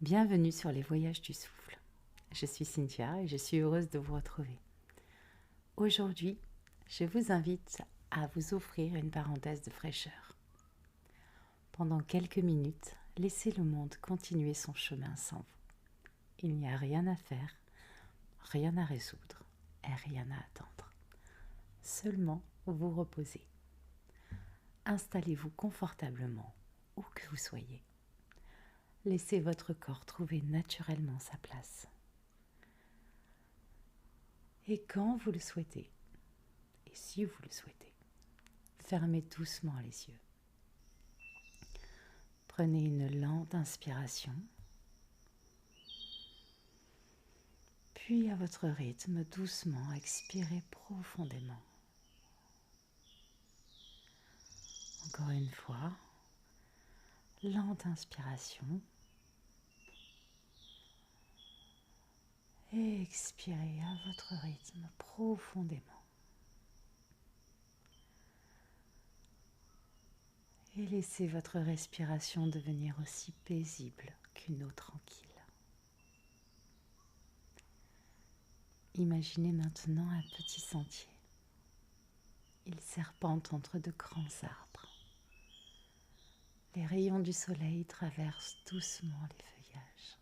Bienvenue sur les voyages du souffle. Je suis Cynthia et je suis heureuse de vous retrouver. Aujourd'hui, je vous invite à vous offrir une parenthèse de fraîcheur. Pendant quelques minutes, laissez le monde continuer son chemin sans vous. Il n'y a rien à faire, rien à résoudre et rien à attendre. Seulement vous reposer. Installez-vous confortablement où que vous soyez. Laissez votre corps trouver naturellement sa place. Et quand vous le souhaitez, et si vous le souhaitez, fermez doucement les yeux. Prenez une lente inspiration, puis à votre rythme, doucement expirez profondément. Encore une fois, lente inspiration et expirez à votre rythme profondément. Et laissez votre respiration devenir aussi paisible qu'une eau tranquille. Imaginez maintenant un petit sentier. Il serpente entre de grands arbres. Les rayons du soleil traversent doucement les feuillages.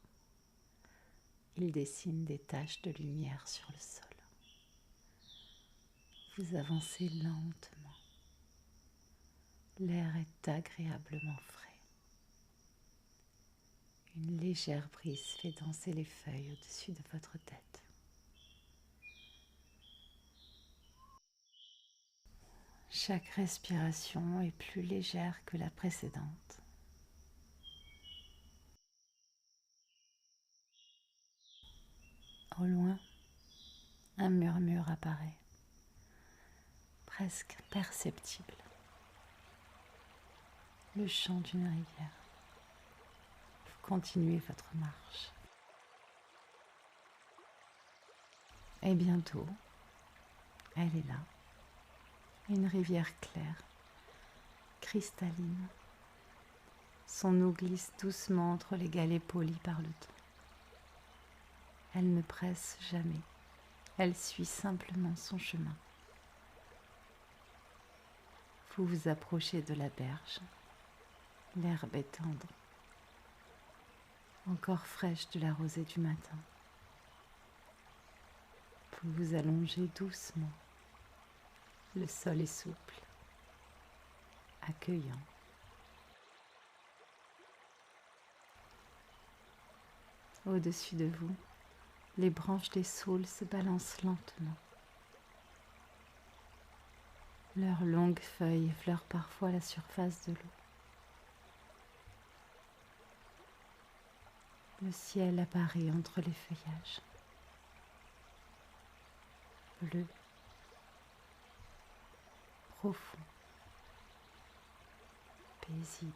Ils dessinent des taches de lumière sur le sol. Vous avancez lentement. L'air est agréablement frais. Une légère brise fait danser les feuilles au-dessus de votre tête. Chaque respiration est plus légère que la précédente. Au loin, un murmure apparaît, presque perceptible. Le chant d'une rivière. Vous continuez votre marche. Et bientôt, elle est là. Une rivière claire, cristalline. Son eau glisse doucement entre les galets polis par le temps. Elle ne presse jamais. Elle suit simplement son chemin. Vous vous approchez de la berge. L'herbe est tendre, encore fraîche de la rosée du matin. Vous vous allongez doucement. Le sol est souple, accueillant. Au-dessus de vous, les branches des saules se balancent lentement. Leurs longues feuilles effleurent parfois la surface de l'eau. Le ciel apparaît entre les feuillages. Bleu, profond, paisible.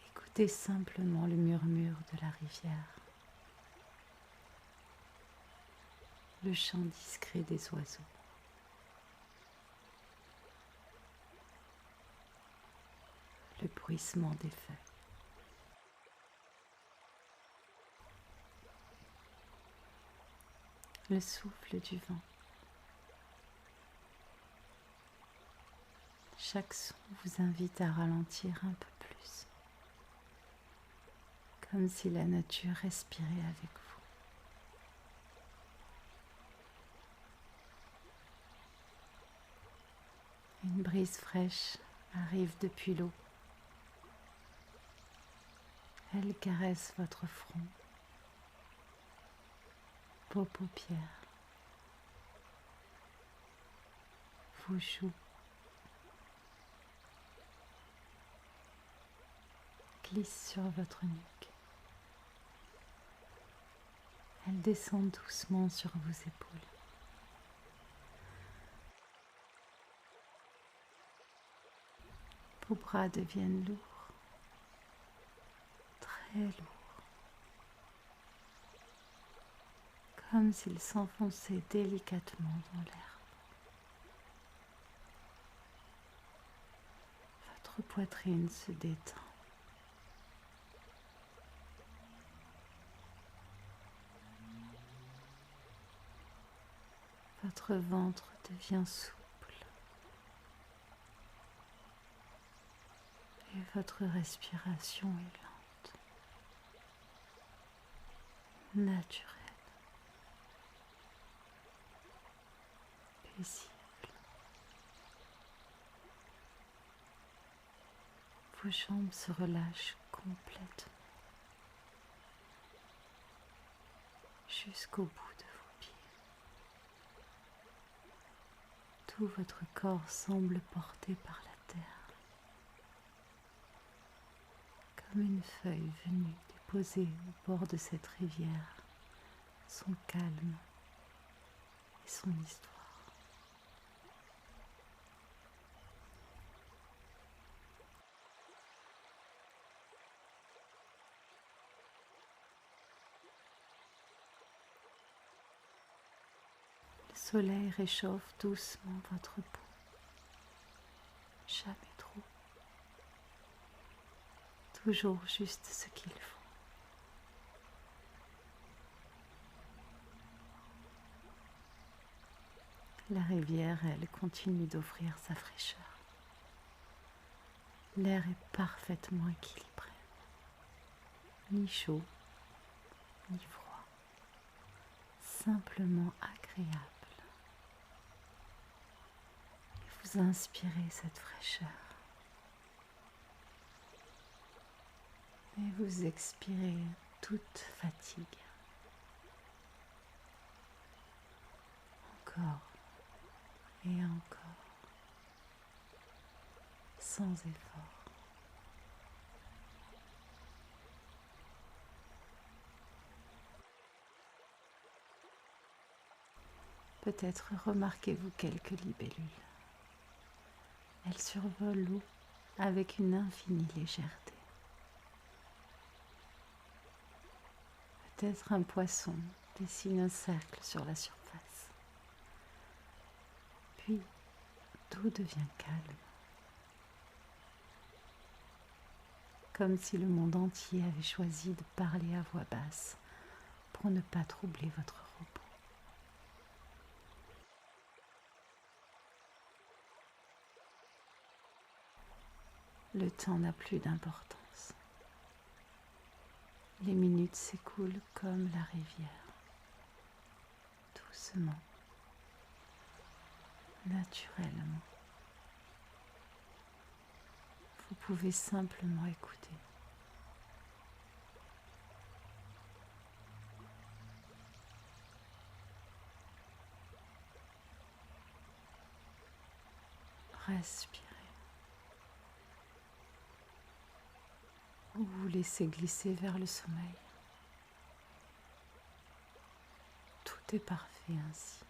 Écoutez simplement le murmure de la rivière, le chant discret des oiseaux. Le bruissement des feuilles. Le souffle du vent. Chaque son vous invite à ralentir un peu plus, comme si la nature respirait avec vous. Une brise fraîche arrive depuis l'eau. Elle caresse votre front, vos paupières, vos joues, glisse sur votre nuque. Elle descend doucement sur vos épaules. Vos bras deviennent lourds, très lourds, comme s'ils s'enfonçaient délicatement dans l'herbe. Votre poitrine se détend. Votre ventre devient souple et votre respiration est lente, naturelle, paisible. Vos jambes se relâchent complètement jusqu'au bout de vos pieds. Tout votre corps semble porté par la terre, comme une feuille venue déposer au bord de cette rivière son calme et son histoire. Le soleil réchauffe doucement votre peau, jamais trop, toujours juste ce qu'il faut. La rivière, elle, continue d'offrir sa fraîcheur. L'air est parfaitement équilibré, ni chaud, ni froid, simplement agréable. Et vous inspirez cette fraîcheur et vous expirez toute fatigue. Encore et encore, sans effort. Peut-être remarquez-vous quelques libellules. Elles survolent l'eau avec une infinie légèreté. Peut-être un poisson dessine un cercle sur la surface. Puis, tout devient calme, comme si le monde entier avait choisi de parler à voix basse pour ne pas troubler votre repos. Le temps n'a plus d'importance. Les minutes s'écoulent comme la rivière, doucement, naturellement. Vous pouvez simplement écouter. Respirez. Vous vous laissez glisser vers le sommeil. Tout est parfait ainsi.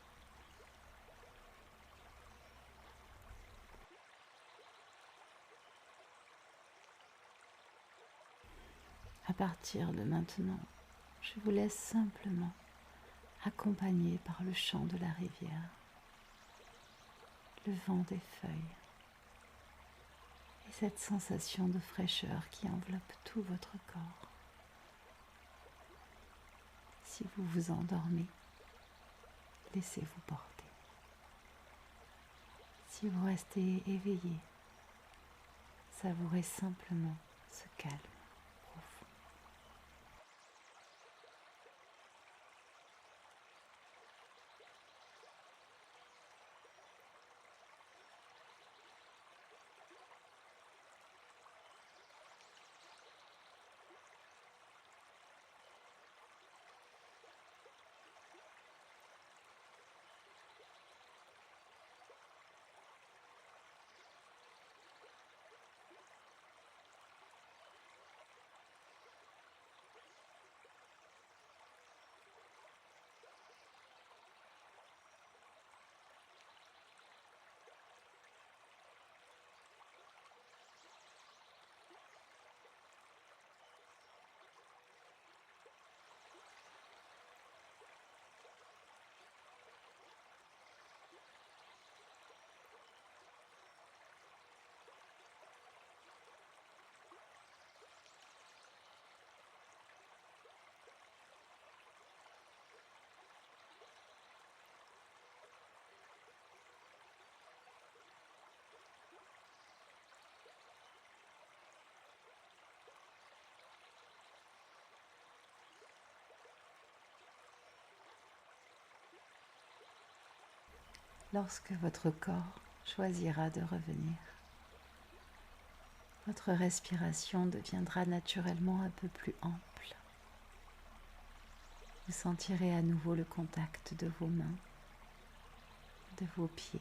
À partir de maintenant, je vous laisse simplement accompagné par le chant de la rivière, le vent des feuilles et cette sensation de fraîcheur qui enveloppe tout votre corps. Si vous vous endormez, laissez-vous porter. Si vous restez éveillé, savourez simplement ce calme profond. lorsque votre corps choisira de revenir, votre respiration deviendra naturellement un peu plus ample. Vous sentirez à nouveau le contact de vos mains, de vos pieds.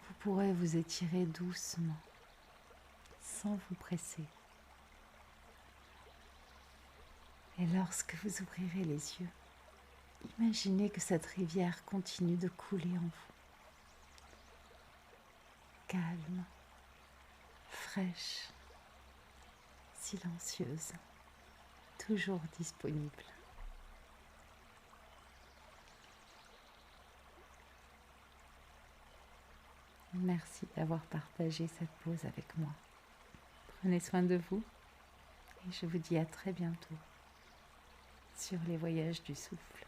Vous pourrez vous étirer doucement, sans vous presser. Et lorsque vous ouvrirez les yeux, imaginez que cette rivière continue de couler en vous. Calme, fraîche, silencieuse, toujours disponible. Merci d'avoir partagé cette pause avec moi. Prenez soin de vous et je vous dis à très bientôt sur les voyages du souffle.